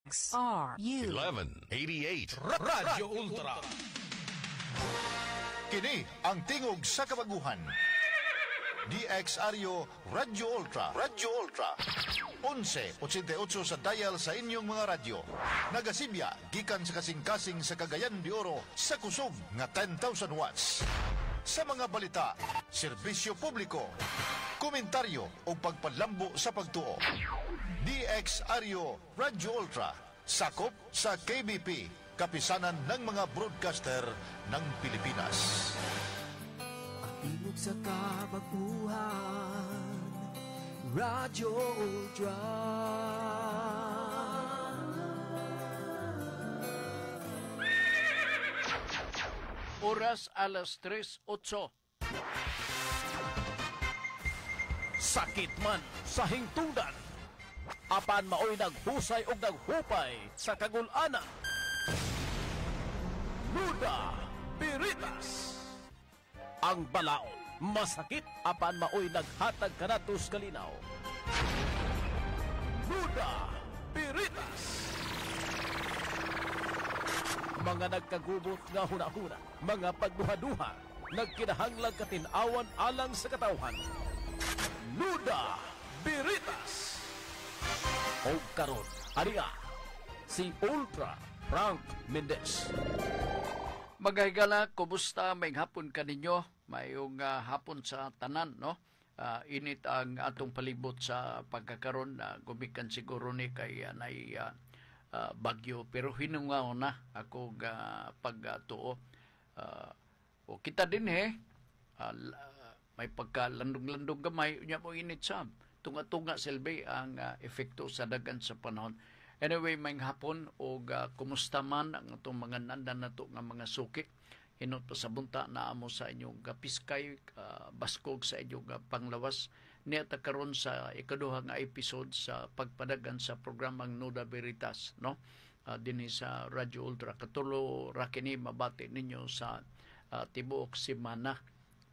XRU 1188 Radyo Ultra. Kini ang tingog sa kabaguhan. DXRU Radyo Ultra. Radyo Ultra. 1188 sa dial sa inyong mga radyo. Nagasibya gikan sa kasing-kasing sa Cagayan de Oro sa kusog nga 10,000 watts. Sa mga balita, serbisyo publiko, komentaryo o pagpalambo sa pagtuo. DXRU Radyo Ultra, sakop sa KBP, kapisanan ng mga broadcaster ng Pilipinas. Tingog sa kabaguhan, Radyo Ultra. Oras alas 3:08. Sakit man sa hingtungdan. Apan maoy naghusay og naghupay sa kagul-ana. Luda Piritas. Ang balaod masakit apan maoy naghatag kanatos kalinaw. Luda Piritas. Mga nagkagubot nga hunahuna, mga pagduha-duha, nagkinahanglang katinawan alang sa katawhan. Luda Biritas. O karon, ariya, si Ultra Frank Mendez. Magahigala, kumusta? May hapon ka ninyo. Mayong hapon sa tanan, no? Init ang atong palibot sa pagkakaroon na gumikan siguro ni kay bagyo. Pero hinungaw na ako pagtuo. O kita din may pagkalandong-landong gamay. Unya mo init sa tunga-tunga silbi ang efekto sa dagan sa panahon. Anyway, may hapon o kumusta man ang itong mga nandan na to nga mga suki. Hinot pa sa bunta na amo sa inyong piskay, baskog sa inyong panglawas. Niya ta karon sa ikaduha nga episode sa pagpadagan sa programang Nuda Veritas, no? Dinhi sa Radyo Ultra. Katulo ra kini mabati ninyo sa tibuok semana.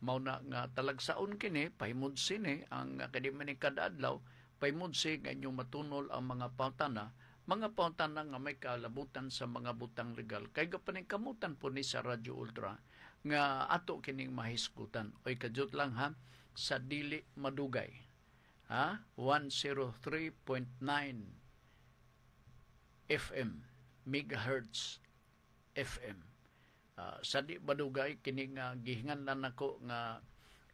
Mao na nga talagsaon kini pahimudsi ni ang kadimani kada adlaw pahimudsi nga inyong matunol ang mga pautana nga may kalabutan sa mga butang legal kay gapaningkamutan po ni sa Radyo Ultra nga ato kining mahisgutan. Oy kadjut lang ha sa dili madugay. 103.9 FM megahertz FM. Sa di madugay kining gihingan lang nako nga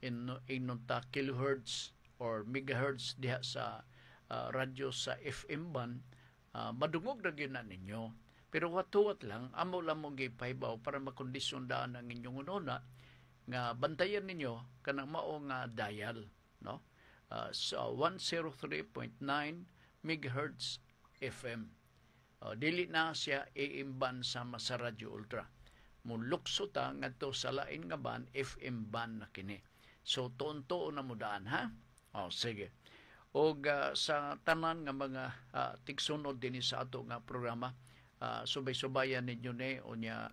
inunta kilohertz or megahertz diha sa radyo sa FM band. Madungog na gyud na ninyo. Pero watuwat lang, amo lang mong gipahibaw para makondisyon daan ang inyong ununa nga bantayan ninyo kanang mao nga dial, no? Sa 103.9 megahertz FM. Dili na siya AM band sama sa Radyo Ultra. Mulukso ta ngadto sa lain nga band, FM band na kini. So tuon-tuon na mo daan, ha? Sige. O sa tanan nga mga tigsunod din sa ato nga programa, subay-subayan ninyo ni o niya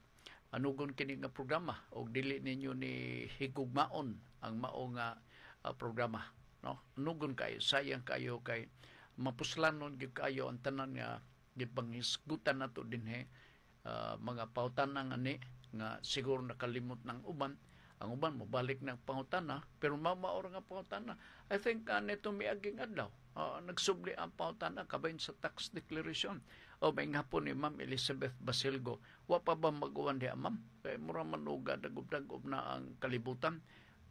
anugon kini nga programa o dili ninyo ni higugmaon ang mao nga programa, no? Anugon kayo, sayang kayo kay mapuslanon gyud kayo ang tanan nga gipanghisgutan nato dinhi mga pautanan ani nga siguro nakalimot ng uban. Ang uban mobalik ng pangutana pero mamaor nga pangutana. I think nito miaging adlaw nagsubli ang pangutana kabayn sa tax declaration. O may hapon ni Ma'am Elizabeth Basilgo, wa pa ba mag-uwan diha ma'am? Kay mura man og dagub-dagub na ang kalibutan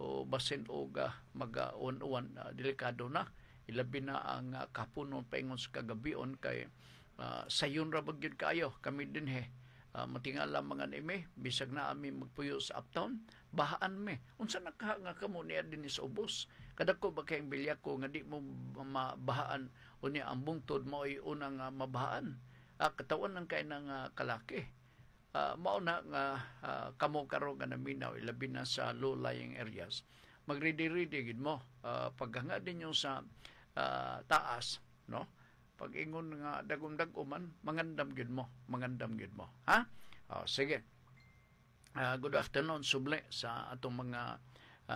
o basin og mag-uwan delikado na. Ilabi na ang kapunon paingon sa kagabion kay sayon ra bagyod kayo kami din matingala mga nime bisag na ami magpuyo sa uptown bahaan me unsa naka nga kamo niya din sa ubos kadako ba kayong bilya ko nga di mo mabahaan unya ang bungtod mo ay unang mabahaan katawan ng kay nang kalaki mao na nga kamo karon nga naminaw ilabi na sa low lying areas magready-ready gid mo paghanga din yung sa taas, no? Pag ingon nga dagom-dagoman, mangandam gyud mo, ha? Sige. Good afternoon suble sa atong mga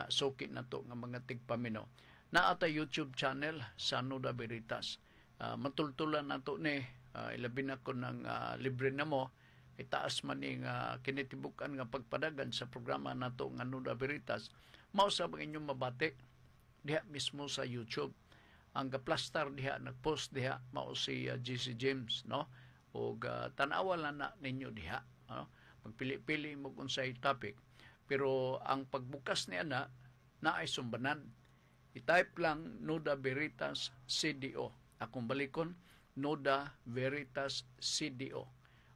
suki nato nga mga tigpamino. Naa ta YouTube channel sa Nuda Veritas. Matultulan nato ni ilabi na ko ng libre na mo, itaas man ning kinitibukan nga pagpadagan sa programa nato nga Nuda Veritas, mao sa mga inyong mabati diha mismo sa YouTube. Ang gaplastar diha, nagpost diha, mao si GC James, no? O tanawa lang na ninyo diha, no? Magpili-pili mo kung sa'y topic. Pero ang pagbukas niya na ay sumbanan. I-type lang Nuda Veritas CDO. Akong balikon, Nuda Veritas CDO.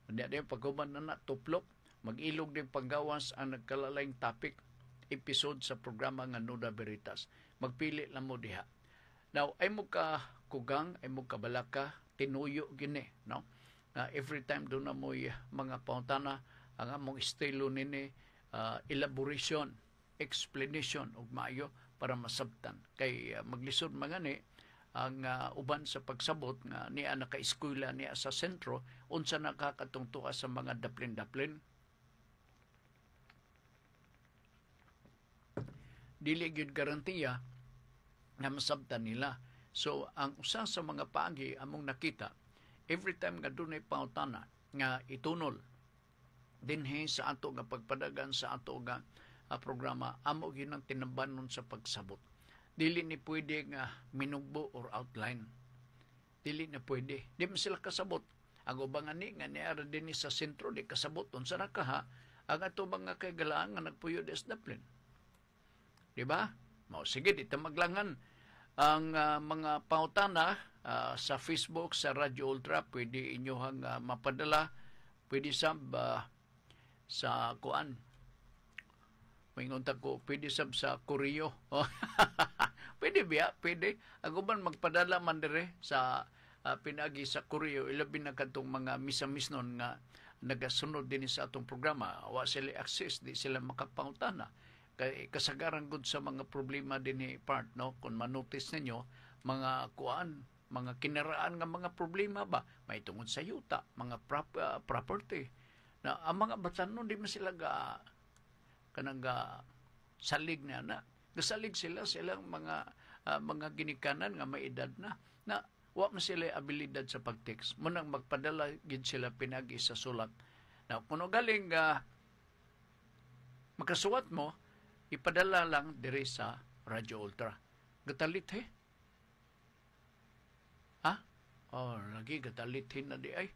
Hindi din pagkuman na tuplok, mag-ilog din paggawas ang nagkalalayng topic, episode sa programa nga Nuda Veritas. Magpili lang mo diha. Now, ay mo ka kugang, ay mo ka balaka, tinuyo gini, no? Every time doon na mo mga pauntana, ang among estilo nini, elaboration, explanation, ug maayo para masabtan. Kay maglisod mga ni, ang uban sa pagsabot nga niya naka-eskwela niya sa sentro, unsa nakakatungtuwa sa mga daplin-daplin. Dili gyud garantiya na masabtan nila. So, ang usa sa mga paagi among nakita, every time nga dunay pautana nga itunol dinhi sa ato nga pagpadagan sa ato nga programa, amo gyud ang tinambanon sa pagsabot. Dili ni pwede nga minugbo or outline. Dili na pwede. Di man sila kasabot. Ang ubang ani nga niara din sa sentro di kasabot. Unsa na ka ha? Ang ato mga kagalaan nga nagpuyo des daplin. Di ba? Mao sige, dito maglangan. Ang mga pautana sa Facebook, sa Radio Ultra, pwede inyohang mapadala. Pwede sa kuan. May ngunta ko, pwede sa Koreo. Pwede biya, pwede. Ang uban magpadala man dire sa pinagi sa Koreo, ilabi na katong mga misa-misnon nga nagasunod din sa atong programa. Wa sila access, di sila makapautana. Kay kasagaran gud sa mga problema din part, no? Kung manotice ninyo, mga kuan, mga kinaraan nga mga problema ba, may tungod sa yuta, mga property. Na ang mga batanon di man sila kanang salig na. Gasalig silang mga ginikanan nga may edad na wa man sila abilidad sa pagtext. Munang magpadala gid sila pinagi sa sulat. Na kuno galing makasuwat mo, ipadala lang diri sa Radio Ultra. Gatalit ha? Oh, lagi gatalitin na di ay.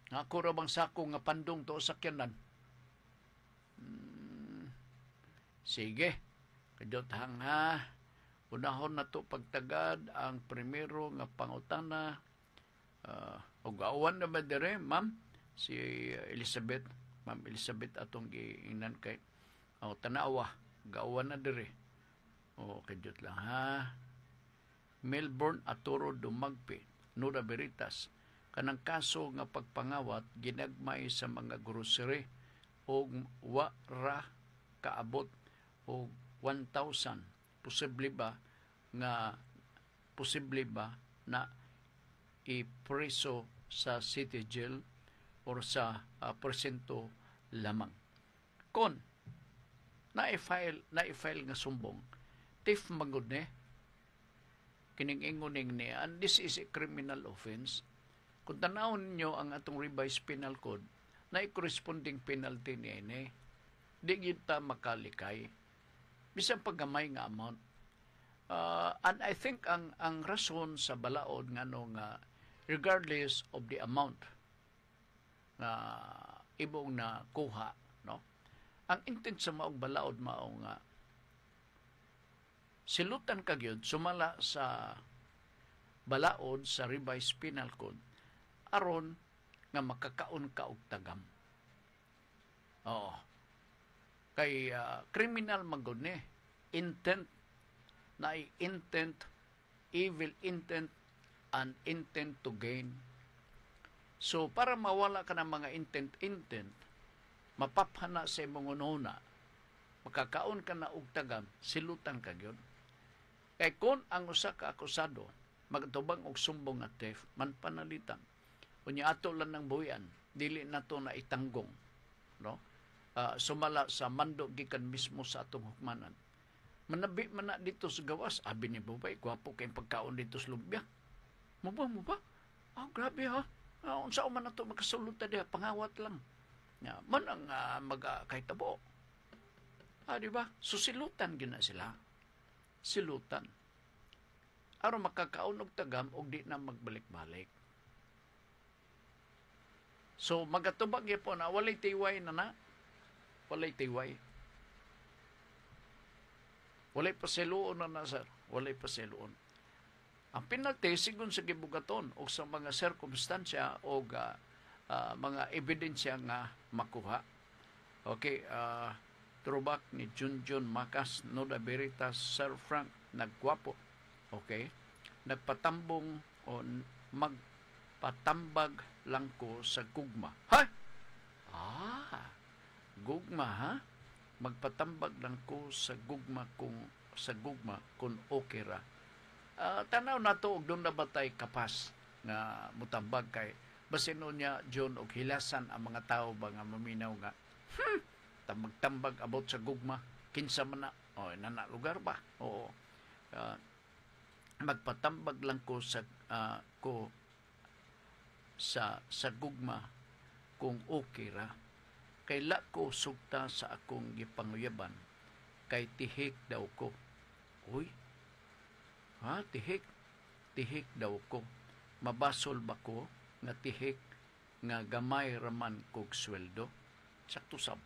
Ako ra bang sako nga pandong to sakyanan. Sige. Kadot hang ha. Unahon na to pagtagad ang primero nga pangutana. O gaawan na ba dire, ma'am? Si Elizabeth. Ma'am Elizabeth atong giingnan kay tanawa. Gaawan na dire. O kadot lang ha. Melbourne Aturo Dumagpi. Nuda Veritas. Kanang kaso nga pagpangawat ginagmay sa mga grocery o wara kaabot o 1,000 posible ba na ipreso sa city jail or sa porsyento lamang. Kon na-file nga sumbong, TIF magud ni kining ingoning ni, and this is a criminal offense. Kung tanawon ninyo ang atong revised penal code, na corresponding penalty niya ini, di kita makalikay. Bisan paggamay nga amount. And I think ang rason sa balaod nga regardless of the amount na ibong na kuha, no? Ang intent sa maong balaod maong silutan kagyud sumala sa balaod sa revised penal code aron nga makakaon ka og tagam. Oo. Kay criminal magud ni intent na intent, evil intent, and intent to gain. So para mawala ka ng mga intent, mapaphana sa imong ununa, makakaon ka na og tagam, silutan ka gyud. Kay kung ang usa ka akusado magtubang og sumbong nga theft, man panalitan. Unya ato lang ng buyan, dili nato na itanggong, no? Sumala sa mando gikan mismo sa atong hukmanan. Manabi man na dito sa gawas, abi ni Bubay, gwapo kayong pagkaon dito sa lumbya. Mo ba? Grabe ha. Unsa man na ito makasulod ta diha, pangawat lang. Man ang magkaitabo. Di ba? So silutan gina sila. Silutan. Aron makakaon og tagam og di na magbalik-balik. So magatubag gyapon na walay tiway na. Walay tiway. Walay pasiluon na sir. Walay pasiluon. Ang penalty sigon sa gibugaton o sa mga sirkumstansya o mga ebidensya nga makuha. Okay, throwback ni Junjun Macas, Nuda Veritas, Sir Frank Nagguapo. Okay, nagpatambong o magpatambag lang ko sa gugma. Ha? Gugma ha? Magpatambag lang ko sa gugma kung okay ra. Tanaw na to, doon na batay kapas nga mutambag kay basin niya John og hilasan ang mga tao ba nga maminaw nga magtambag about sa gugma kinsa man na nana lugar ba magpatambag lang ko sa gugma kung okay ra kay la ko sugta sa akong gipanguyaban kay tihik daw ko. Tihik daw ko. Mabasol ba ko nga tihik nga gamay raman kog sweldo? Sakto sab.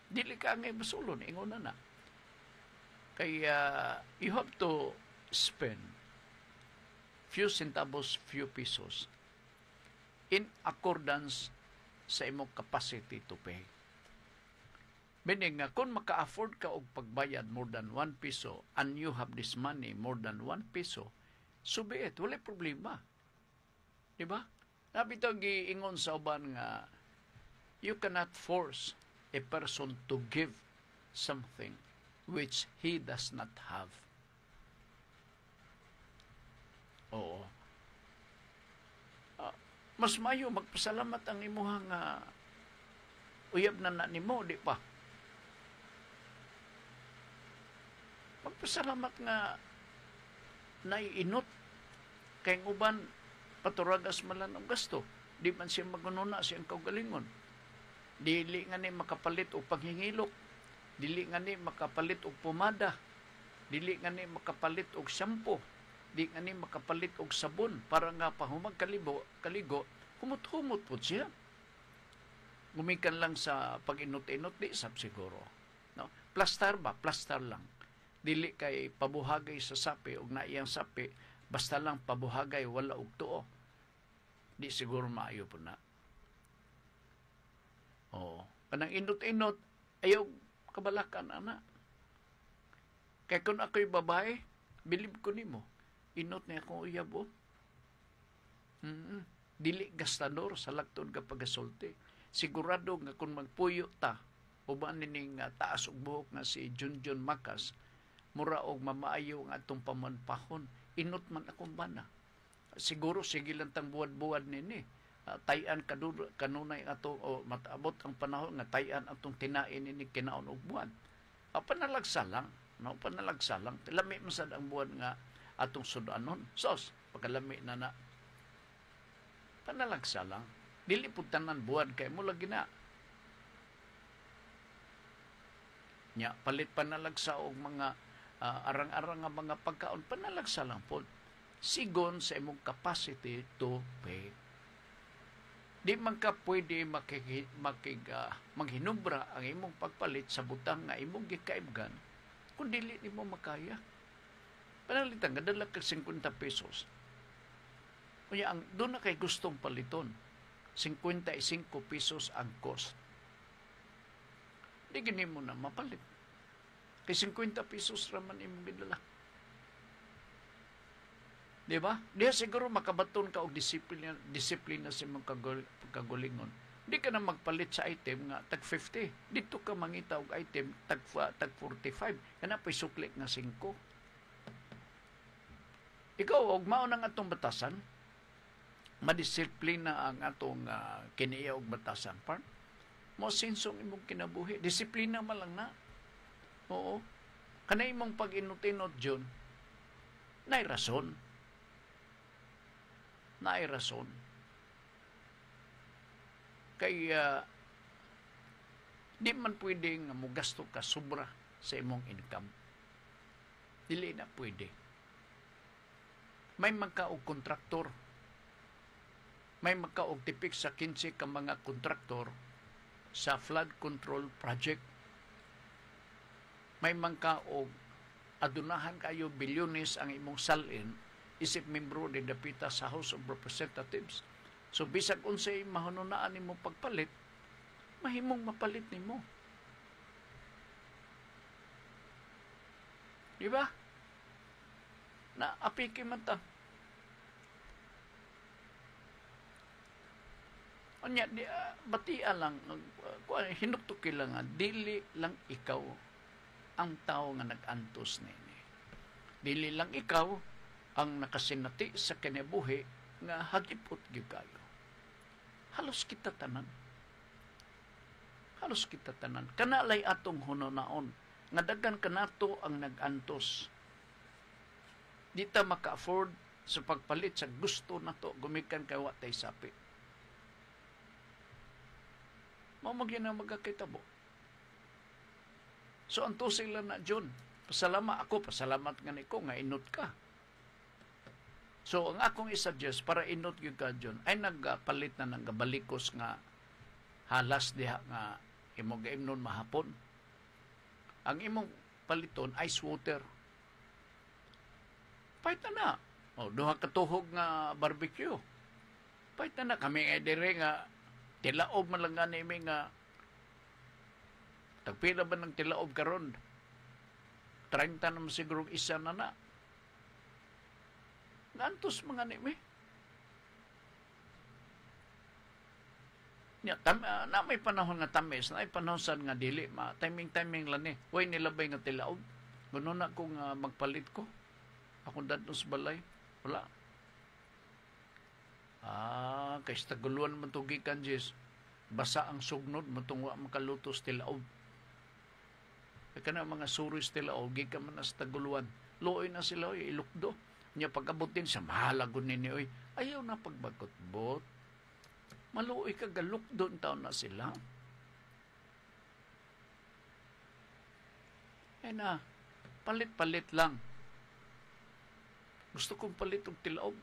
Dili ka ngay basulon, ingon na. Kaya you have to spend few centavos, few pesos in accordance sa imong capacity to pay. Meaning nga, kung maka-afford ka og pagbayad more than 1 peso and you have this money more than 1 peso, so be it. Wala problema. Diba? Nabito giingon sa uban nga, you cannot force a person to give something which he does not have. Oo. Mas mayo magpasalamat ang imuhang uyab na nimo, di pa? Magpasalamat nga naiinot kay uban paturagas malan ang gasto. Di man siya magununa siyang kaugalingon. Dili nga ni makapalit og panghingilok. Dili nga ni makapalit og pomada. Dili nga ni makapalit og shampoo. Di nga ni makapalit og sabon para nga pahumag kaligo, humot-humot po siya. Gumikan lang sa pag-inot-inot, di sab siguro. No? Plastar ba? Plastar lang. Dili kay pabuhagay sa sapi ug naiyang sapi basta lang pabuhagay wala og tuo. Di siguro maayo po na. Kanang inot-inot ayaw kabalakan ana. Kay kung ako'y babae, bilib ko nimo. Inot na akong uyab o. Dili gastador sa lagtod ka pagasulti. Sigurado nga kung magpuyo ta uban nining taas og buhok nga si Junjun Macas, mura og mamaayo nga atong pamanpahon, inot man akong bana. Siguro sige lang tang buwad-buwad nini. Tayan kanunay ato o matabot ang panahon nga tayan atong tinain nini kinaon og buwan. Panalagsa lang, no, panalagsa lang. Lami man sad ang buwan nga atong sudanon. Sos, pagkalami na panalagsa lang. Dili pud tanan buwan kay mo lagi na. Nya palit panalagsa og mga arang-arang nga mga pagkaon, panalagsa lang po. Sigon sa imong capacity to pay. Di man ka pwede maghinubra ang imong pagpalit sa butang nga imong gikaibgan kung dili nimo makaya. Panalitan, kadala ka 50 pesos. Kunya, doon na kay gustong paliton. 55 pesos ang cost. Di gini mo na mapalit. Kay 50 pesos raman imong gidala. Di ba? Diya siguro makabaton ka og disiplina sa imong kagulingon. Di ka na magpalit sa item nga tag 50. Dito ka mangita og item tag 45. Kana pa'y sukli nga 5. Ikaw, og mao nang atong batasan, madisiplina ang atong kiniya og batasan. Mo sinsong imong kinabuhi. Disiplina man lang na. Oo. Kanay imong pag-inot-inot, John, Naay rason. Kaya di man pwede nga mo gasto ka sobra sa imong income. Dili na pwede. May magkaog kontraktor. May magkaog tipik sa 15 ka mga kontraktor sa flood control project. May magkaog adunahan kayo bilyones ang imong salin isip membro ni dapita sa House of Representatives. So bisag unsay mahununaan nimo pagpalit, mahimong mapalit nimo. Di ba? Na apiki man ta. Anya di batia lang hinuktok lang dili lang ikaw ang tao nga nag-antos nini. Dili lang ikaw ang nakasinati sa kinabuhi nga hagipot gyud kayo. Halos kita tanan. Kanalay atong hunonaon nga daghan kanato ang nag-antos. Di ta maka-afford sa pagpalit sa gusto nato gumikan kay wa tay sapi. Mao magina magkakitabo. So ang tusig lang na John, pasalamat nga niko nga inot ka. So ang akong i-suggest para inot gyud ka John ay nagpalit na ng gabalikos nga halas diha nga imong gaimnon mahapon. Ang imong paliton ice water. Pait na. O duha ka tuhog nga barbecue. Pait na kami nga dire nga tilaob man lang gani mi nga tagpila ba ng tilaob karon? 30 naman siguro isa na na. Ngantos mga ni mi. Na may panahon nga tamis, na may panahon sad nga dili, timing lang ni. Way nilabay nga tilaob. Guno na kung magpalit ko. Akong dadnos balay. Wala. Kay staguluan man to gikan Jis. Basa ang sugnod matong wa makalutos tilaob. Kaya na mga suris tilaob gikan man na staguluan. Luoy na sila ilukdo. Nya pagabutin sa mahalagon nini oy. Ayaw na pagbagkot-bot. Maluoy ka galukdo taon na sila. Na palit-palit lang. Gusto kong palit og tilaob.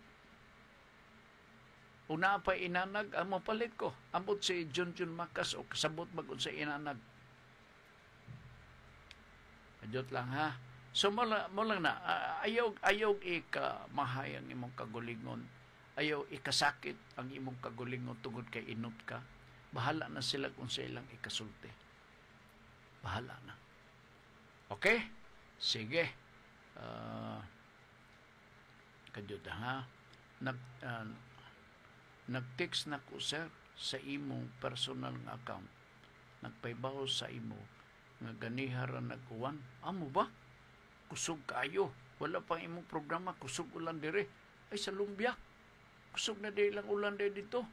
Una pa inanag, ang mapalit ko. Ambot si John Makas o kasabot mag sa inanag. Adjot lang ha. So mo lang na, ayaw ikamahay ang imong kagulingon. Ayaw ikasakit ang imong kagulingon tungod kay inot ka. Bahala na sila kung sa ilang ikasulti. Bahala na. Okay? Sige. Kadyot ha. Nag-text na ko, sir, sa imong personal nga account. Nagpaybaho sa imo nga ganihara nag-uwan. Amo ba? Kusog kayo. Wala pang imong programa. Kusog ulan dire. Ay, sa lumbia. Kusog na di lang ulan dire dito.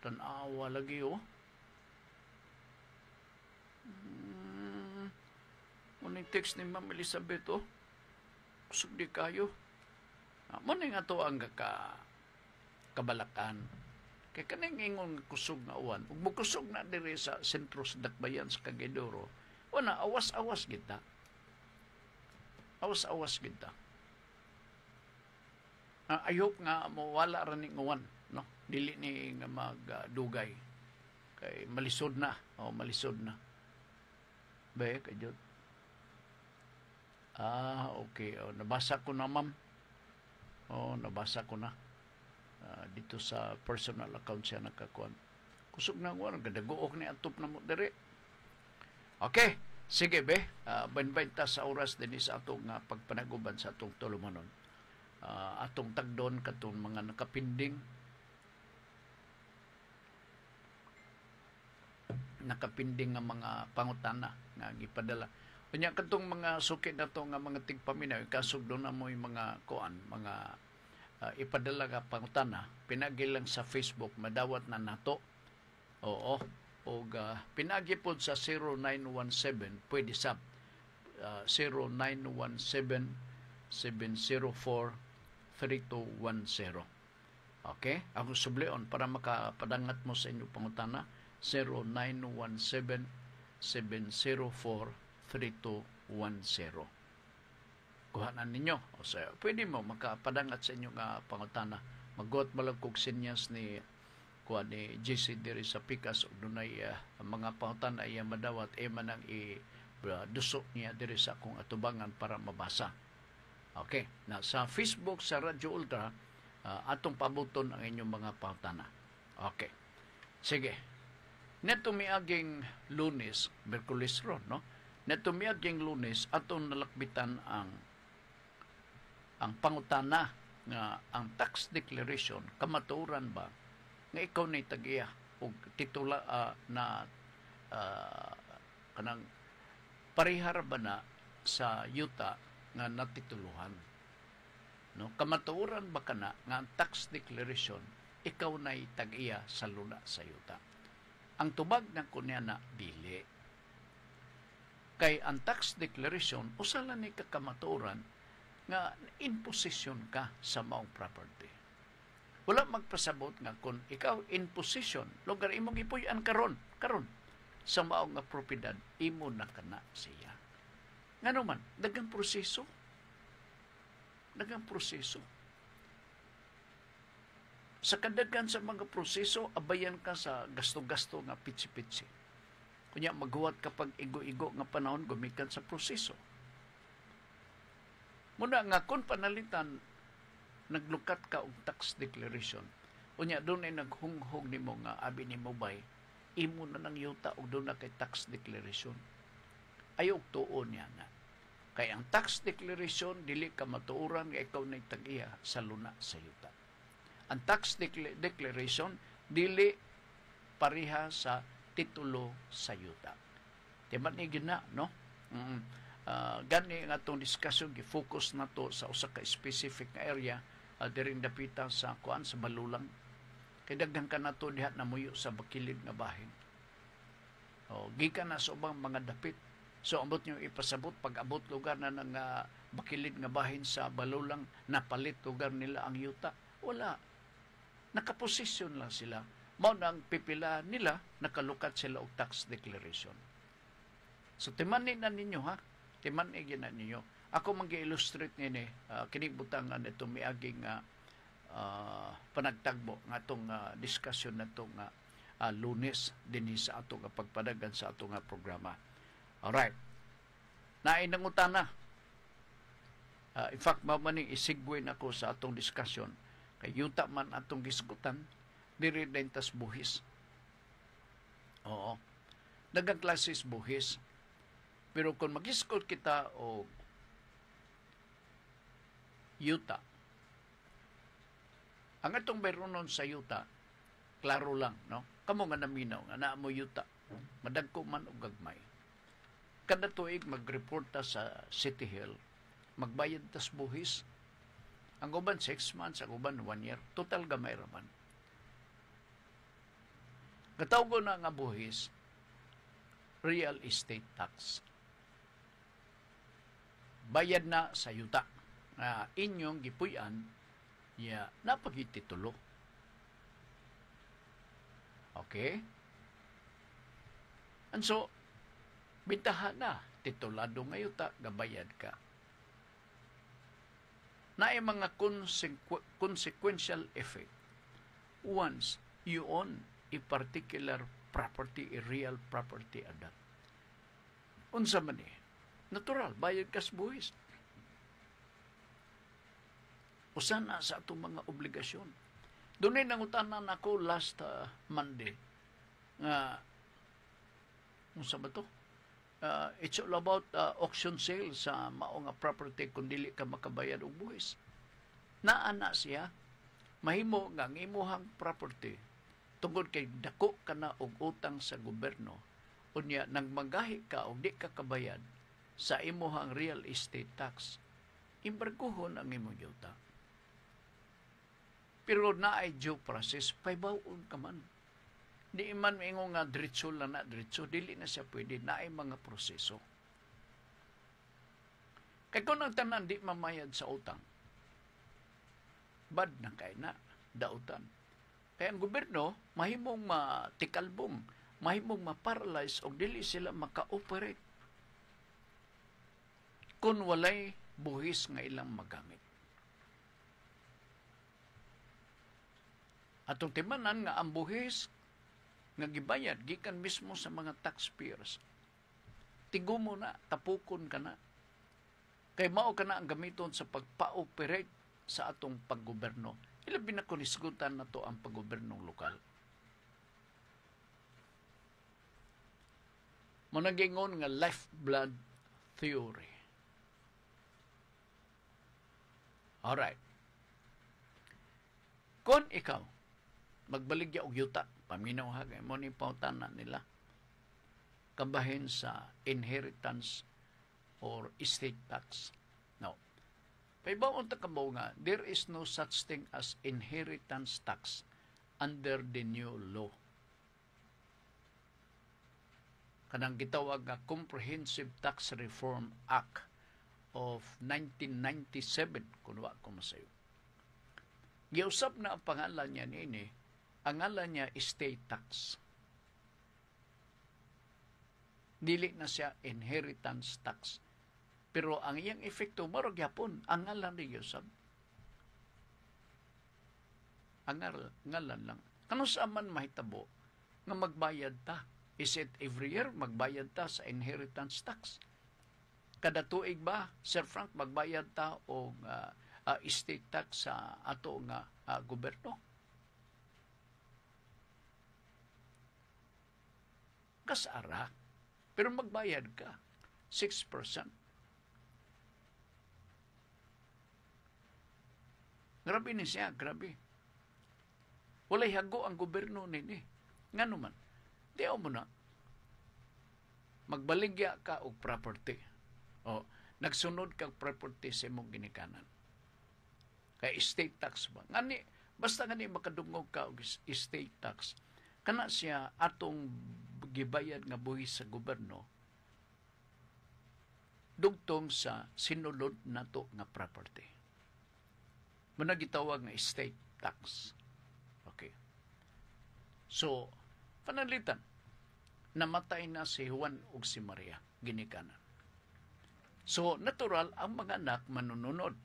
Tanawa lagi, oh. Muning text ni Ma'am Elizabeth, oh. Kusog di kayo. Muning ato ang kabalakan. Kaya kaning ingon kusog nga uwan. Ug mukusog na diri sa sentro sa Dakbayan sa Cagaydoro. Wala, awas-awas kita. Awas-awas kita. I hope nga mawala rin ng uwan. No? Dili ni nga magdugay. Kay malisod na. Malisod na. Bae, kajot. Okay. Nabasa ko na, ma'am. Nabasa ko na. Dito sa personal account siya nakakuan. Kusog na ko, nagadagook ni atop na mo dere. Okay, sige be. Bain-bain ta sa oras din sa atong pagpanaguban sa atong tulumanon. Atong tagdon katong mga nakapinding nga mga pangutana nga gipadala. Kanya katong mga suki na to nga mga tigpaminaw, kasog doon na mo yung mga kuan, mga ipadala ka pangutana, pinagi lang sa Facebook, madawat na nato. Oo. O pinagi po sa 0917, pwede sab. 0917 0917-704-3210. Okay? Ako sublion para makapadangat mo sa inyong pangutana, 0917-704-3210. Kuhanan ninyo. O sa, pwede mo makapadangat sa inyong pangutana. Magguhat malagkog sinyas ni JC diri sa Pikas o dunay mga pangutana ay madawat manang dusok niya diri sa akong atubangan para mabasa. Okay. Na sa Facebook sa Radyo Ultra, atong pabuton ang inyong mga pangutana. Okay. Sige. Neto miaging Lunes, Miyerkules ron, no? Neto miaging Lunes atong nalakbitan ang pangutana nga ang tax declaration kamatuoran ba nga ikaw na tagiya og titula kanang parihar ba na sa yuta nga natituluhan, no? Kamatuoran ba kana nga ang tax declaration ikaw na tagiya sa luna sa yuta? Ang tubag na kunya na dili, kay ang tax declaration usala ni kakamatuoran nga in possession ka sa maong property. Wala magpasabot nga kung ikaw in possession, lugar imong ipuy-an karon sa maong nga propiedad, imo na kana siya. Ngano man, dagang proseso. Sa kadagan sa mga proseso, abayan ka sa gasto-gasto nga pitsi-pitsi. Kunya maghuwat kapag igo-igo nga panahon gumikan sa proseso. Muna nga kung panalitan naglukat ka og tax declaration, unya doon ay naghunghog nimo nga abi nimo bay, imo na nang yuta og doon na kay tax declaration. Ayaw tuon niya na. Kay ang tax declaration dili ka matuoran nga ikaw na tag-iya sa luna sa yuta. Ang tax declaration dili pariha sa titulo sa yuta. Timan ni gina, no? Gani nga itong discussion, gi-focus na to sa usa ka specific na area diring dapita sa kuan sa Balulang. Kay daghan ka na to diha na muyo sa bakilid nga bahin. Gikan na sa ubang mga dapit. So ambot nyo ipasabot pag abot lugar na ng bakilid nga bahin sa Balulang, napalit lugar nila ang yuta. Wala. Nakaposisyon lang sila. Mao nang pipila nila, nakalukat sila og tax declaration. So timanin na ninyo ha. Timanin na ninyo. Ako mag-illustrate nini, kinibutangan itong miaging panagtagbo nga itong discussion na itong Lunes din sa atong pagpadagan sa atong programa. Alright. Nainangutana. In fact, mamaning isigway na ko sa atong discussion. Kay yuta man atong gisgutan, diri dentas buhis. Oo. Dagang klases buhis. Pero kung mag-iskot kita o yuta, ang atong bayronon sa yuta, klaro lang, no? Kamo nga naminaw, nga naa mo yuta, madagko man o gagmay. Kada tuig mag-report ta sa City Hall, magbayad tas buhis. Ang uban 6 months, ang uban 1 year, total gamay raman. Katawgo na nga buhis, real estate tax. Bayad na sa yuta na inyong gipuy-an ya napagititulo. Okay? And so, bintahan na, titulado nga yuta, gabayad ka. Na ay mga consequential effect once you own a particular property, a real property adat. Unsa man eh? Natural, bayad kas buhis. Usa na sa atong mga obligasyon. Doon ay nangutanan ako last Monday nga unsa ba to? It's all about auction sale sa mao nga property kung dili ka makabayad og buhis. Naana siya mahimo nga ang imuhang property tungod kay dako ka na og utang sa gobyerno unya nang magahi ka og di ka kabayad sa imuhang real estate tax, imbarguhon ang imong yuta. Pero naay due process, paibawon ka man. Di man ingo nga diretso lang na diretso, dili na siya pwede, naay mga proseso. Kaya kung ang tanan di mamayad sa utang, bad na kay na dautan. Kaya ang gobyerno, mahimong matikalbong, mahimong ma-paralyze o dili sila maka-operate kung walay buhis nga ilang magamit. Atong timanan nga ang buhis nga gibayad gikan mismo sa mga taxpayers. Tigo mo na, tapukon ka na. Kay mao ka na ang gamiton sa pagpa-operate sa atong paggoberno. Ilabi na kung isgutan na to ang paggobernong lokal. Managingon nga lifeblood theory. Alright. Kung ikaw, magbaligya og yuta, paminaw hagay mo ni pautanan nila, kabahin sa inheritance or estate tax. No. Paibaon ta kamo nga, there is no such thing as inheritance tax under the new law. Kanang gitawag nga Comprehensive Tax Reform Act of 1997, kung wa ko masayo. Giusap na ang pangalan niya nini, ang ngalan niya estate tax. Dili na siya inheritance tax. Pero ang iyang efekto, marag yapon, ang ngalan ni Yusab. Ang ngalan lang. Kano sa man mahitabo nga magbayad ta? Is it every year magbayad ta sa inheritance tax? Kada tuig ba, Sir Frank, magbayad ta o estate tax sa ato nga gobyerno? Kasara. Pero magbayad ka. 6%. Grabe ni siya, grabe. Walay hago ang gobyerno nini. Nga naman, di mo na. Magbaligya ka og property. O, nagsunod kang property sa imong ginikanan. Kaya estate tax ba? Ngani, basta ngani makadungog ka og estate tax, kana siya atong gibayad nga buhis sa gobyerno dugtong sa sinulod nato nga property. Muna gitawag nga estate tax. Okay. So, panalitan, namatay na si Juan ug si Maria, ginikanan. So, natural, ang mga anak manununod.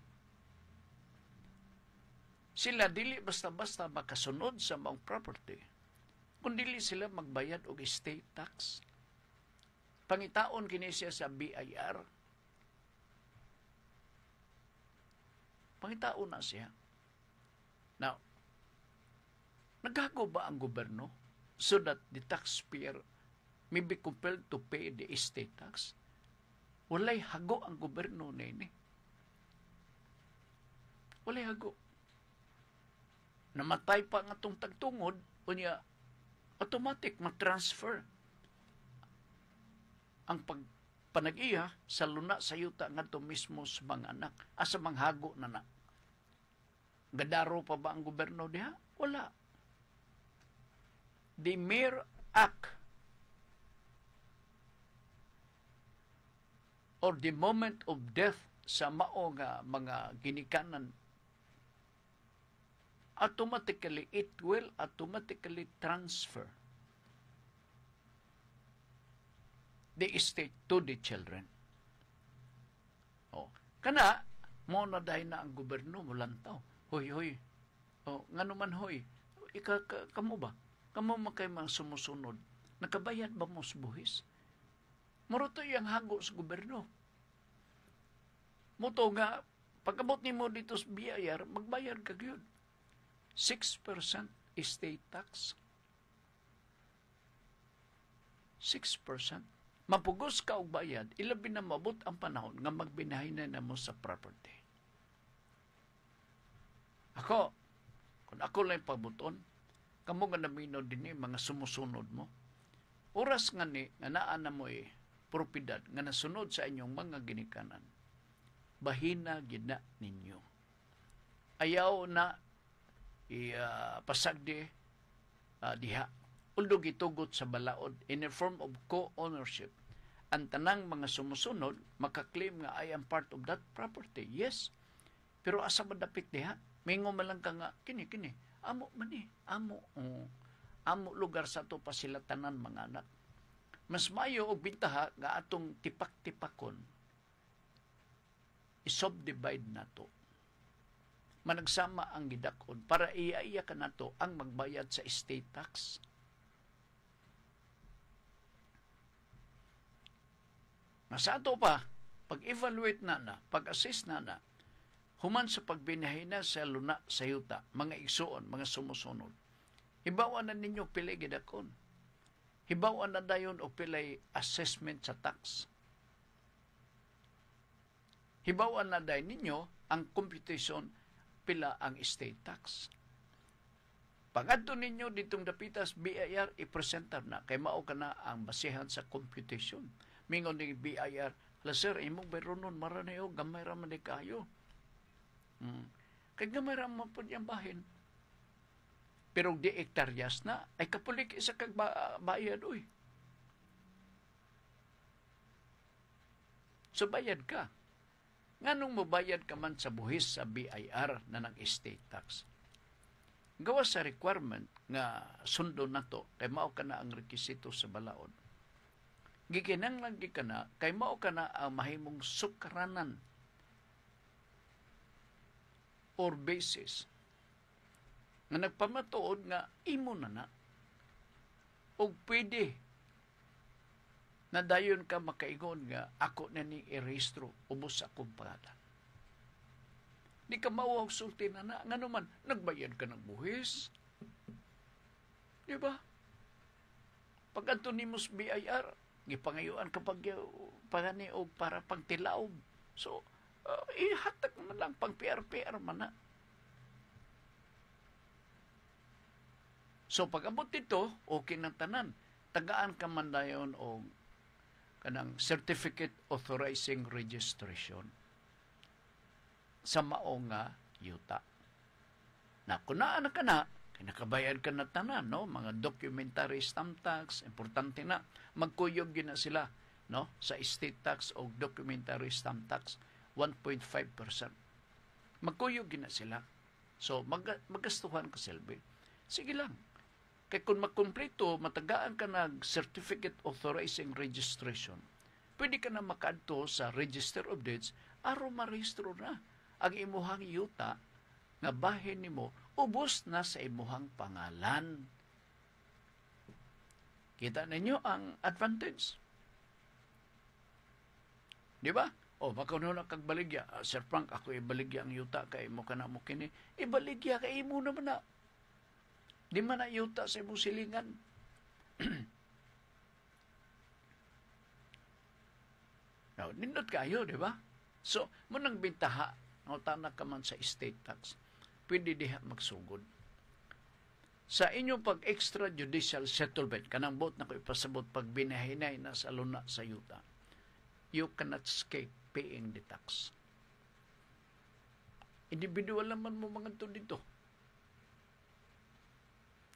Sila dili basta-basta makasunod sa mga property, kung dili sila magbayad og estate tax. Pangitaon kini siya sa BIR. Pangitaon na siya. Now, naghago ba ang gobyerno so that the taxpayer may be compelled to pay the estate tax? Walay hago ang gobyerno na ini. Walay hago. Namatay pa nga itong tagtungod, unya, automatic matransfer ang panag-iya sa luna sa yuta nga ito mismo sa mga anak. Asa manghago na na. Gadaro pa ba ang gobyerno diha? Wala. The mere act or the moment of death sa mao nga mga ginikanan, automatically, it will automatically transfer the estate to the children. Oh, kana mo na dahil na ang gobyerno mo lantaw. Hoy. Oh, ngano man hoy. Kamo ba? Kamo man kay mga sumusunod. Nakabayad ba mo sa buhis? Maruto yung hago sa gobyerno. Muto nga, pagkabot ni mo dito sa BIR, magbayad ka yun. 6% estate tax. 6%. Mapugos ka og bayad, ilabi na mabot ang panahon nga magbinahay na mo sa property. Ako, kung ako lang pabuton, kamo nga namino din mga sumusunod mo. Oras nga ni, nga naan na mo propiedad nga nasunod sa inyong mga ginikanan, bahina gina ninyo. Ayaw na pasagdi diha. Uldo gitugot sa balaod in a form of co-ownership. ang tanang mga sumusunod makaklaim nga I am part of that property. Yes. Pero asa madapit diha? Mingo man lang ka nga, kini. Amo man eh. Amo lugar sa to pa sila tanan mga anak. Mas mayo og bintaha nga atong tipak-tipakon. I-subdivide nato. Managsama ang gidakon para iya ka nato ang magbayad sa estate tax. Sa ato pa, pag-evaluate na, pag-assess na, human sa pagbinahina sa luna sa yuta, mga igsuon, mga sumusunod. Hibawan na ninyo pilay gidakon. Hibawan na dayon o pilay assessment sa tax. Hibawan na dayon ninyo ang computation pila ang estate tax. Pag-adto ninyo ditong dapitas BIR, i-presentar na. Kay mao ka na ang basihan sa computation. Mingon ni BIR, sir, imong bayronon maranayo, gamay raman kayo. Kay gamay raman po niyang bahin. Pero di hektaryas na, ay kapulik isa kag bayad, uy. So bayad ka. Nganong mobayad ka man sa buhis sa BIR na nag-estate tax? Gawa sa requirement nga sundo na to, kay mao ka na ang rekisito sa balaod. Gikinanglan ka na, kay mao ka na ang mahimong sukaranan or basis nga nagpamatuod nga imo na o pwede na dayon ka makaingon nga ako na ni i-rehistro ubos sa akong pangalan. Di ka mauwag sulti na nga naman, nagbayad ka ng buhis. Di ba? Pag anto ni mos BIR, gipangayuan kapag pangani o para pagtilaob. So, ihatag man lang pang PR man na. So, pag abot dito, okay ng tanan. Tagaan ka man dayon o kanang certificate authorizing registration sa maong nga yuta. Na kunaan ka na, nakabayad ka na tanan, no? Mga documentary stamp tax, importante na. Magkuyog na sila, no? Sa estate tax o documentary stamp tax, 1.5%. Magkuyog na sila. So, magastuhan ka silbi. Sige lang. Kaya kung makumpleto, matagaan ka ng certificate authorizing registration, pwede ka na makaadto sa Register of Deeds, aro marehistro na ang imuhang yuta nga bahin nimo ubos na sa imuhang pangalan. Kita ninyo ang advantage. Di ba? O, makauna na kag baligya. Sir Frank, ako ibaligya ang yuta kay mo ka na mo kini. Ibaligya kay imo naman na. Di man na yuta sa imong silingan. Now, nindot kayo, di ba? So, munang bintaha, tanak ka man sa estate tax, pwede diha magsugod. Sa inyong pag-extrajudicial settlement, kanang bot na ko ipasabot pag binahinay na sa luna sa yuta, you cannot escape paying the tax. Individual naman mo mga to dito.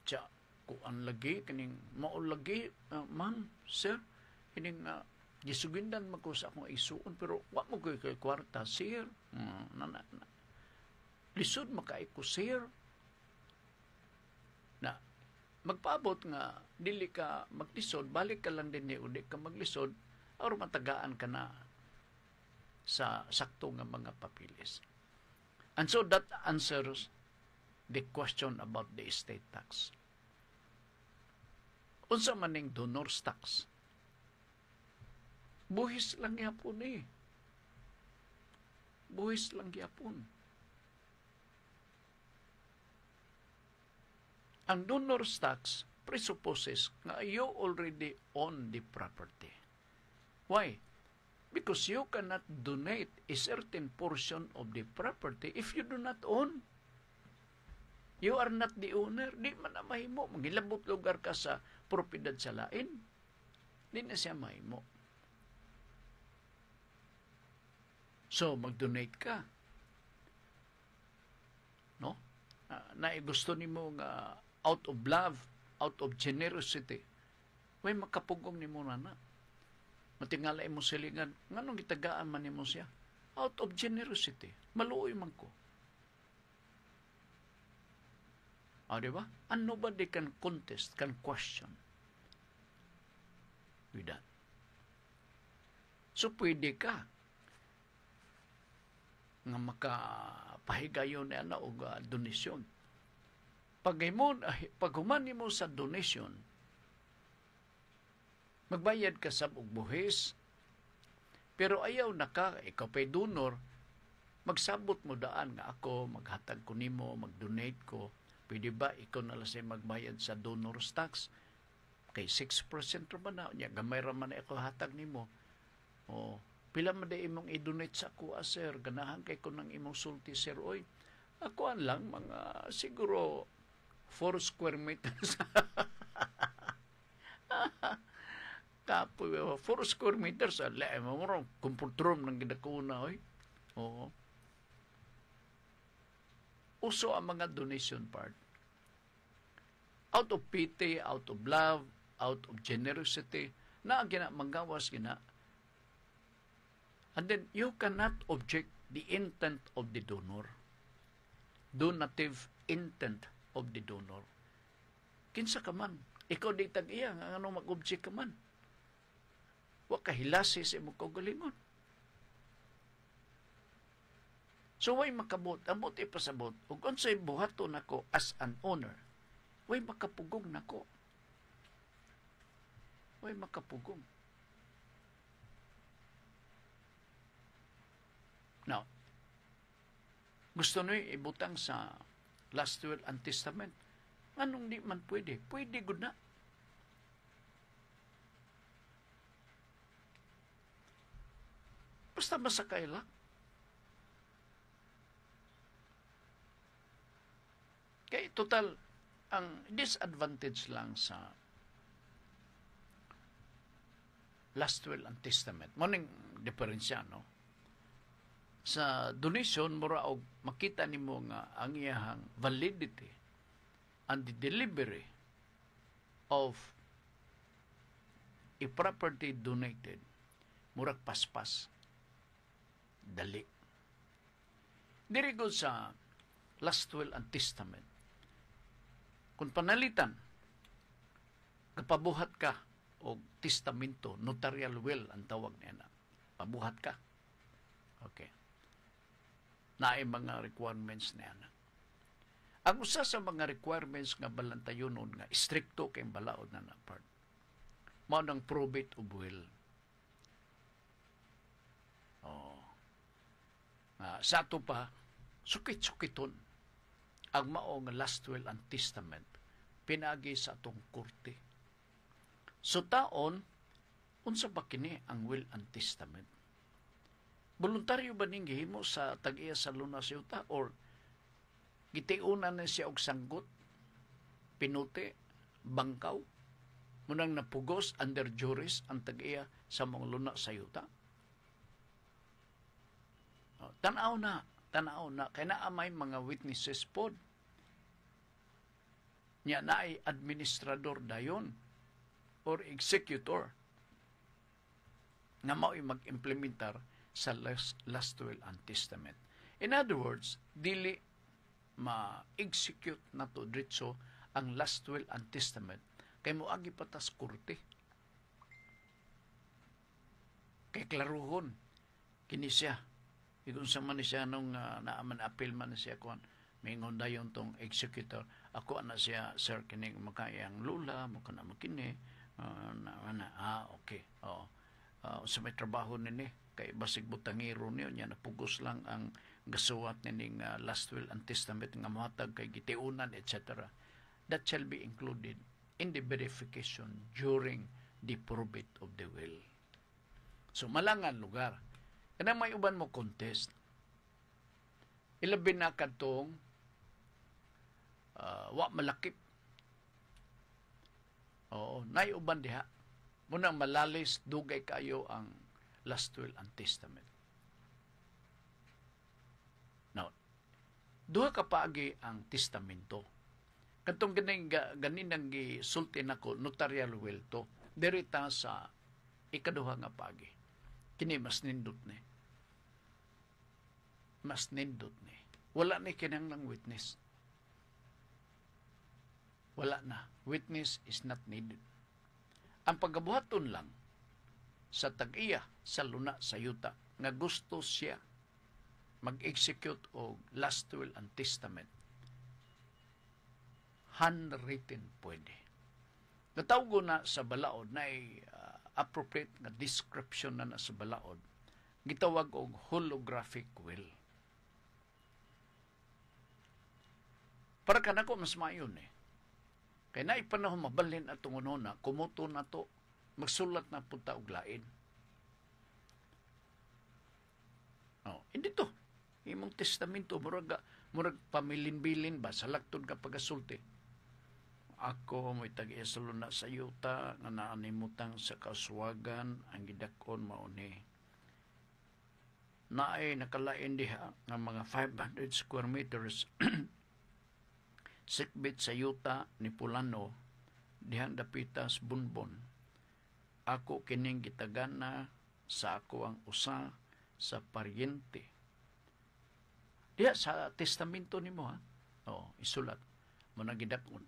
Tiya, kuan lagi, kaning maol lagi, ma'am, sir, kining gisugindan mako sa akong isuon, pero wa mo kay kwarta, sir. Lisod makaay ko, sir. Na, magpaabot nga, dili ka maglisod, balik ka lang din ni udi ka maglisod, or matagaan ka na sa sakto nga mga papilis. And so that answers the question about the estate tax. Unsa maning donor's tax? Buhis lang yapon eh. Buhis lang yapon. Ang donor's tax presupposes nga you already own the property. Why? Because you cannot donate a certain portion of the property if you do not own. You are not the owner. Di man na mahimo. Magilabot lugar ka sa propiedad sa lain. Di na siya mahimo. So, mag-donate ka. No? Gusto ni mo nga out of love, out of generosity, may makapugong ni mo na. Matingala mo silingan, nganong gitagaan man nimo siya? Out of generosity. Maluoy man ko. Di ba? And nobody can contest, can question with that. So, pwede ka nga makapahigayon na o donasyon. Pag humani mo sa donation, magbayad ka sa og buhis, pero ayaw na ka, ikaw pa'y donor, magsabot mo daan nga ako, maghatag ko nimo, mag-donate ko, pwede ba ikaw na lang siya magbayad sa donor's tax? Kay 6% naman na, gamay raman na ako hatag nimo. O, pila man da imong i-donate sa ako, sir, ganahan kay ko ng imong sulti, sir, oy. Ako lang, mga siguro 4 square meters. Kapo, 4 square meters, ala, mamurong, kumpultrom ng gidakuna, oy. Oo. Uso ang mga donation part. Out of pity, out of love, out of generosity, na gina manggawas gina. And then you cannot object the intent of the donor. Donative intent of the donor. Kinsa ka man, ikaw di tag-iya nga ano mag-object ka man. Wa ka hilasi sa imong kaugalingon. So, way makabot. Amot ipasabot. Ug unsay buhaton nako as an owner, way makapugong nako. Way makapugong. Now, gusto nyo ibutang sa last will and testament. Anong di man pwede? Pwede gud na. Basta masakay lang. Kaya total, ang disadvantage lang sa last will and testament. Maning diferensya, no? Sa donation, mura og makita nimo nga ang iyahang validity and the delivery of a property donated, murag paspas. Dali. Diri gud sa last will and testament. Kung panalitan, kapabuhat ka o testamento, notarial will ang tawag niya na. Pabuhat ka. Okay. Naay mga requirements niya na. Ang usa sa mga requirements nga balantayonon nga stricto kay balaod na na part. Mao nang probate of will. Sa ato pa, sukit-sukiton ang mao nga last will and testament pinagi sa atong korte. So taon, unsa ba kini ang will and testament? Voluntaryo ba ning gihimo sa tag-iya sa lunas yuta or gitiunan na siya og sanggot, pinuti, bangkaw, munang napugos under juris ang tag-iya sa mga lunas sa yuta? Tanaw na, kaya naamay mga witnesses pod. Nya naay administrador dayon or executor nga mao'y mag-implementar sa last will and testament. In other words, dili ma-execute na to diretso ang last will and testament kay moagi patas korte. Kay klaruhon kini siya. Kung sa man siya nung naaman appeal man siya kuan, mingon dayon tong executor, ako na siya, sir, kining makayang lula, maka na makini, okay. Sa may trabaho nini, kay basig butangiro niyo, niya napugos lang ang gasuwat nining last will and testament nga mahatag kay gitiunan, etc. That shall be included in the verification during the probate of the will. So, malangan lugar. Kaya may uban mo contest. Ilabi na katong wa malakip. Oo, nay uban diha. Munang malalis, dugay kayo ang last will and testament. Now, duha ka paagi ang testamento. Katong ganinang gisulti nako notarial will to. Dirita sa ikaduha nga pagi. Kini mas nindot ni. Mas nindot ni. Wala ni kinahanglang witness. Wala na. Witness is not needed. Ang pagabuhaton lang sa tag-iya sa luna sa yuta nga gusto siya mag-execute o last will and testament. Handwritten pwede. Natawgo na sa balaod na appropriate nga description na sa balaod. Gitawag og holographic will. Para kanako mas mayon Kaya na ipanahon mabalhin at tungununa, kumuto na to, magsulat na punta og lain. Hindi to. Imong testamento, murag pamilin-bilin ba, sa laktod ka pagasulti. Ako, may tag-iasalo na sa yuta, nga naanimutang sa kaswagan, ang gidakon mauni. Naay nakalain diha, nga mga 500 square meters, sikbit sa yuta ni Pulano, dihang dapitas bunbon. Ako kining gitagana sa ako ang usa sa paryente. Diya sa testamento nimo ha. Isulat mo na gidakon.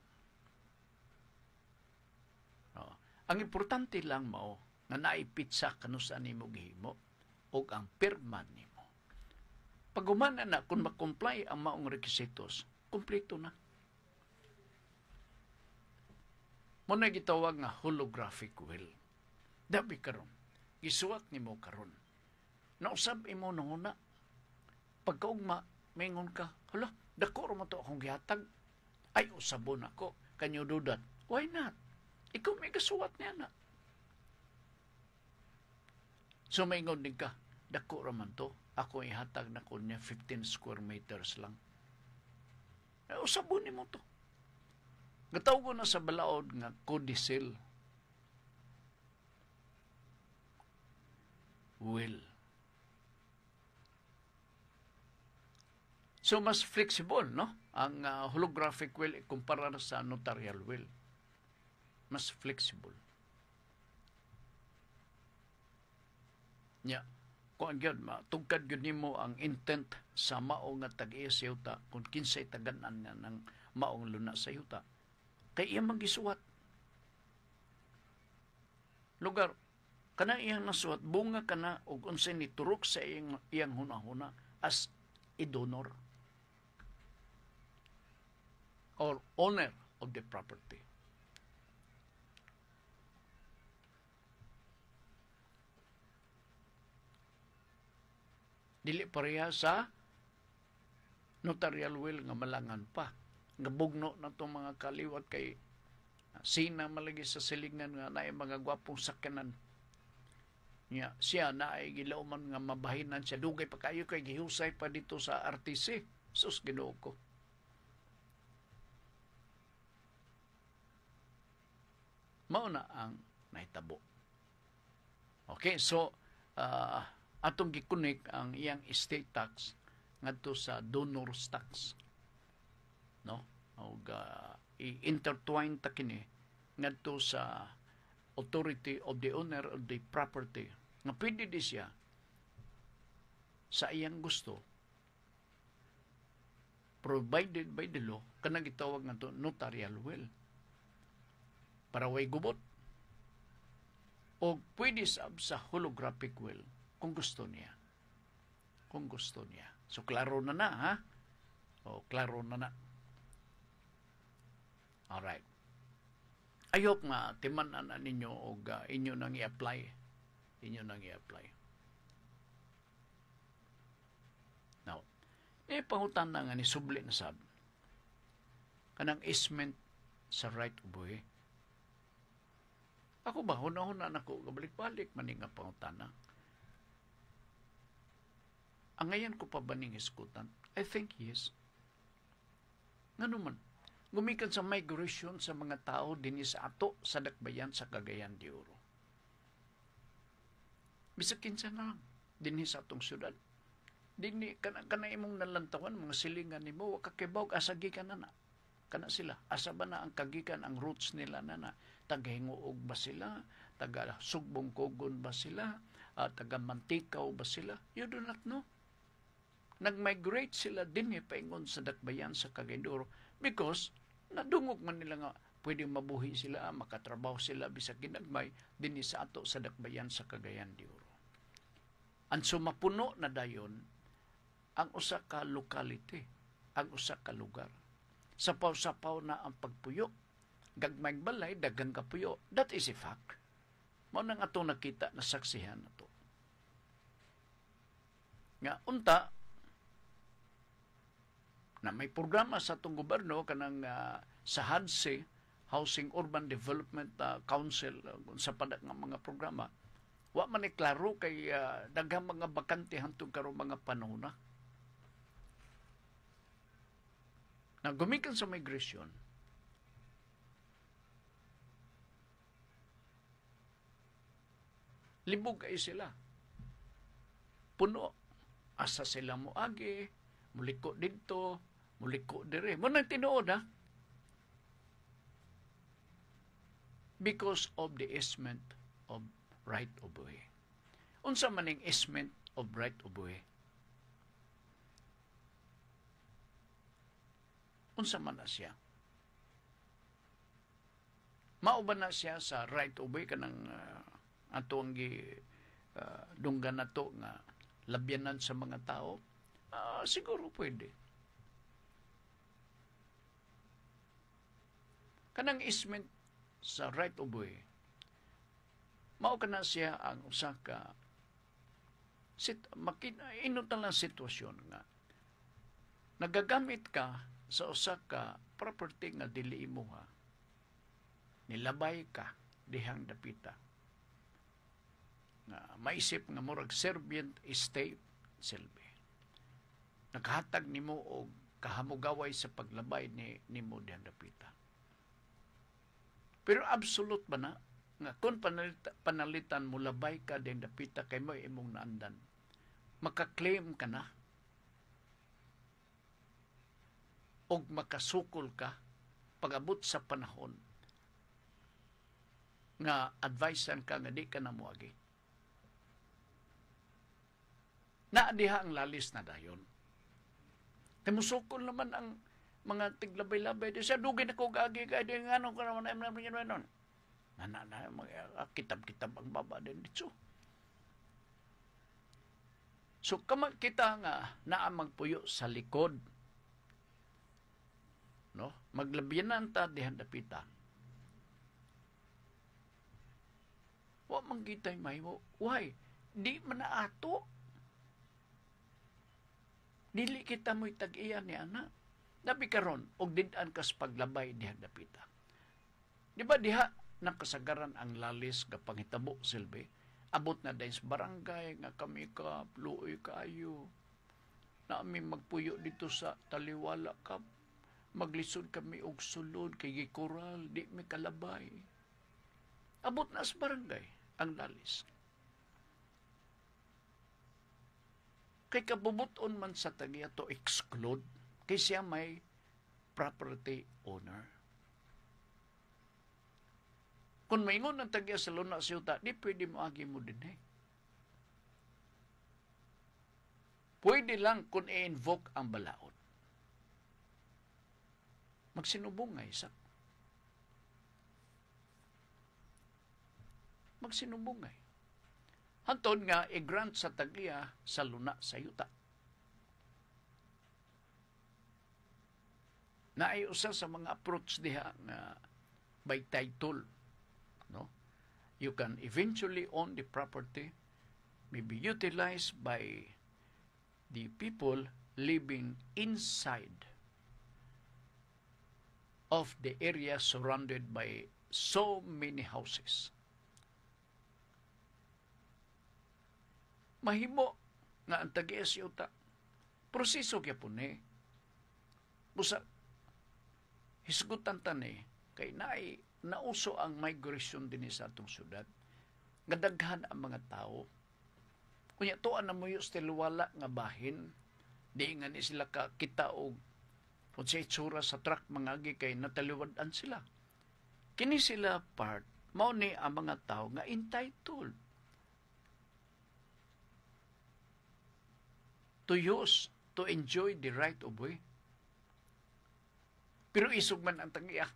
Ang importante lang mao nga naipitsa kanusa nimo gihimo og ang pirma nimo. Pag humana na kung makomply ang maong requisitos, kumpleto na. Mo na gitawag nga holographic will. Dabi karon, isuwat nimo karon. Nausab imo nanguna. Pagkaugma, maingon ka, hala, dako ra man to akong gihatag. Ay, usabon ako, kanyo dudat. Why not? Ikaw may kasuwat niya na. So, maingon din ka, dako ra man to, ako ihatag na ko niya 15 square meters lang. Ay, usabon ni mo to. Gataw ko na sa balaod nga codicil. Will. So, mas flexible, no? Ang holographic will ikumpara sa notarial will. Mas flexible. Yeah. Kung yun, tugkad yun nimo ang intent sa maong nga tag-iya sa yuta, kung kinsay taganan na ng maong luna sa yuta, kay iya magisuwat. Lugar, kana iyang nasuwat, bunga kana, o unsay niturok sa iyang hunahuna as idonor or owner of the property. Dili pareha sa notarial will nga malangan pa. Nga bugno na itong mga kaliwat kay sina malagi sa silingan nga naay mga gwapong sakyanan. Siya naay gilauman nga mabahinan siya. Dugay pa kayo kay gihusay pa dito sa RTC. Sus, Ginoo ko. Mauna ang nahitabo. Okay, so atong gikunik ang iyang estate tax ngadto sa donor's tax. No? Og i-intertwine ta kini ngadto sa authority of the owner of the property. Nga pwede di siya sa iyang gusto provided by the law kanang gitawag ngadto notarial will. Para way gubot. O pwede sa holographic will kung gusto niya. Kung gusto niya. So, klaro na na, ha? O, klaro na na. Alright. I hope nga, timanan na ninyo o inyo nang i-apply. Inyo nang i-apply. Now, pangutan na nga ni Subli na sab. Kanang easement sa right of way. Ako ba, huna-huna na ko, kabalik-balik, maning nga pangutana. Ang ngayon ko pa ba ning iskutan? I think yes. Nga naman, gumikan sa migration sa mga tao din sa ato sa dakbayan sa Cagayan de Oro. Bisag kinsa na lang, din sa atong syudad. Din kana imong nalantawan, mga silingan ni mo, kakibawag, asagi ka na. Kana sila, asa ba na ang kagikan, ang roots nila na tagahinguog ba sila, taga Sugbong Kogon ba sila, taga Mantikaw ba sila, you do not know. Nag-migrate sila din paingon sa dakbayan sa Cagayan de Oro because nadungog man nila nga pwede mabuhi sila, makatrabaho sila bisag ginagmay din sa ato sa dakbayan sa Cagayan de Oro. Ang sumapuno na dayon ang usa ka locality, ang usa ka lugar. Sapaw-sapaw na ang pagpuyo. Gagmayng balay, dagang kapuyo. That is a fact. Mao nang ato nakita na saksihan na to. Nga, unta, na may programa sa itong gobyerno kanang sa HUDSE, Housing Urban Development Council, sa padak nga mga programa, wa man klaro kay daghang mga bakante hantong karong mga panahon na. Gumikan sa migration, libog ay sila. Puno. Asa sila moagi, muliko dito, muliko dire. Mo nang tinuod ha? Because of the easement of right of way. Unsa man ning easement of right of way? Unsa man na siya? Mao ba na siya sa right of way kanang ato ang dunggan nato nga labyanan sa mga tao? Siguro pwede. Kanang easement sa right of way, mao kana siya ang usa ka inutan lang sitwasyon nga nagagamit ka sa usa ka property nga dili imuha, nilabay ka dihang dapita nga maisip nga murag Serbian estate silbi, nakahatag nimo og kahamugaway sa paglabay nimo dihang dapita. Pero absolute ba na nga kung panalitan mo labay ka dihang dapita kay mo imong naandan, makaklaim ka na og makasukol ka pag-abot sa panahon nga advisean ka nga di ka na muagi. Naadiha ang lalis na dayon. Kaya musukol naman ang mga tiglabay-labay. Di siya, dugin ako gagi ka. Di nga nung karaman na nun. Kitab-kitab ang baba din dito. So, kita nga naamang puyo sa likod. No? Maglabyanan ta dihan dapita. Wa man kita'y may mo. Why? Di man na ato. Dili kita mo'y tag-iyan ni ana. Nabi karon og didan kas paglabay diha dapita. Di ba diha nakasagaran ang lalis nga panghitabo silbi? Abot na dahil sa barangay nga kami ka luoy kaayo. Naami magpuyo dito sa Taliwala Cup. Maglisod kami og sulod kay gikural, di mi kalabay. Abot na sa barangay ang lalis. Kay kabubuton man sa tagiya to exclude kay siya may property owner. Kung maingon ang tagiya sa luna sa yuta, di pwede mo agi mo din eh. Pwede lang kung i-invoke ang balaod. Magsinubungay sa. Magsinubungay. Hantod nga i-grant sa tagiya sa luna sa yuta. Na ay usa sa mga approach diha nga by title, no? You can eventually own the property, maybe utilized by the people living inside of the area surrounded by so many houses. Mahimo nga ang tagiya sa yuta. Proseso kaya po ni. Busa hisgutan tani kay nauso ang migration din sa atong syudad. Gadaghan ang mga tao. Kunya tuan na mo yung Taliwala nga bahin, di nga ni sila kita og kung sa itsura sa truck mangagi kay nataliwadan sila. Kini sila part Mao ni ang mga tao nga entitled to use, to enjoy the right of way. Pero isog man ang tagiya.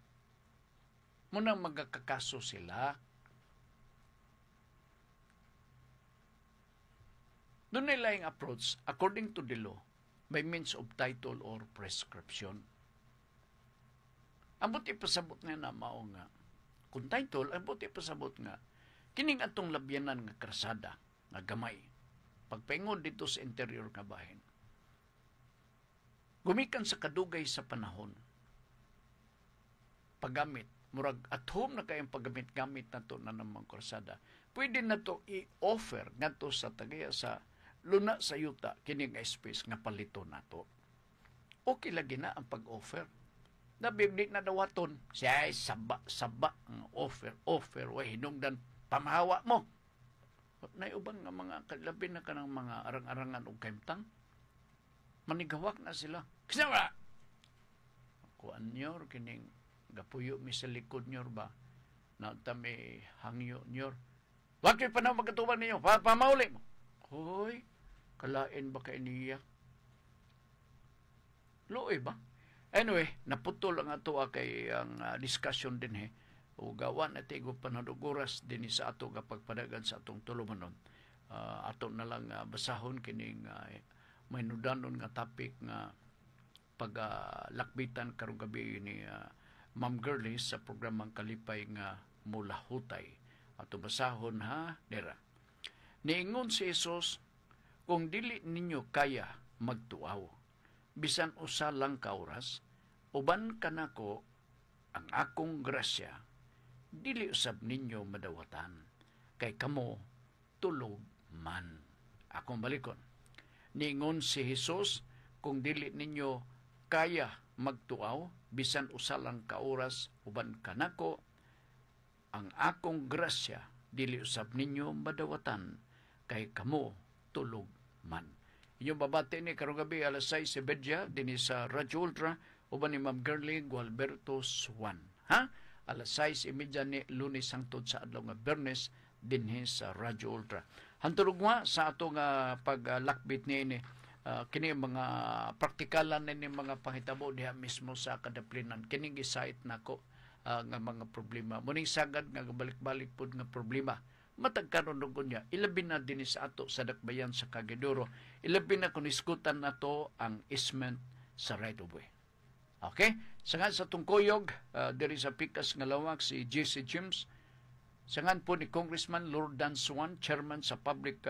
Munang magkakaso sila. Doon nila yung approach, according to the law, by means of title or prescription. Ambot ipasabot nga na mao nga. Kung title, ambot ipasabot nga, kining atong labyanan nga krasada, nga gamay, pagpaingon dito sa interior nga bahin. Gumikan sa kadugay sa panahon, paggamit, murag at home na kayong paggamit-gamit na to na namang krasada, pwede na to i-offer nga to sa tagaya sa luna sa yuta, kining space nga palito na to. Okay lagi na ang pag-offer. Nabiblik na dawaton, siya ay saba ang offer, way hinungdan, pamahawa mo. At naiubang nga mga kalabi na kanang mga arang-arangan o kaimtang, manigawak na sila. Kisama! Kuan nyor, kining gapuyo mi sa likod nyor ba, na tami hangyo nyor. Wakil pa na magkatuban ninyo, pamauli mo. Hoy, kalain ba kay niya? Looy ba? Anyway, naputol ang ato kay ang discussion din o gawan at igo panaduguras din sa ato kapag padagan sa atong tulumanon. Ato na lang basahon kining may nudanon nga topic nga paglakbitan karong gabi ni Ma'am Girlie sa programang Kalipay nga Mula Hutay. Ato basahon ha, dera. Niingon si Jesus, kung dili ninyo kaya magtuaw, bisan usa lang ka oras, uban kanako ang akong grasya, dili usab ninyo madawatan, kay kamo tulog man. Akong balikon. Niingon si Jesus, kung dili ninyo kaya magtuaw, bisan usa lang ka oras, uban kanako ang akong grasya, dili usab ninyo madawatan, kay kamo tulog man. Inyong babati ni karong gabi alas 6:30 dinhi sa Radyo Ultra uban ni Ma'am Girlie Gualberto Swan. Ha? Alas 6:30 ni Lunes hangtod sa adlaw nga Biyernes dinhi sa Radyo Ultra. Hantulog nga sa ato nga paglakbit ni kini mga praktikalan ni mga panghitabo diha mismo sa kadaplinan. Kini gisait nako nga mga problema. Muning sagad nga balik-balik pud nga problema. Matag karon niya, ilabi na din sa ato sa dakbayan sa Cagidoro. Ilabi na kung iskutan na to ang easement sa right of way. Okay? Sangan sa tungkoyog, diri sa Pikas nga lawak si J.C. James. Sangan po ni Congressman Lordan Swan, chairman sa Public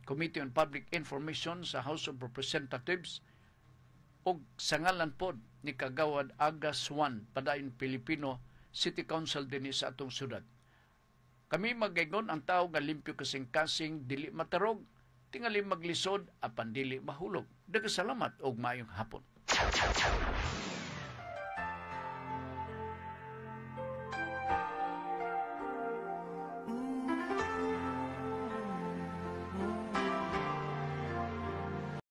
Committee on Public Information sa House of Representatives. O sangalan po ni Kagawad Aga Swan, padayon Pilipino, City Council din sa atong syudad. Kami magaygon ang tao nga limpyo kasing-kasing dili matarog, tingali maglisod apan dili mahulog. Daghang salamat og maayong hapon.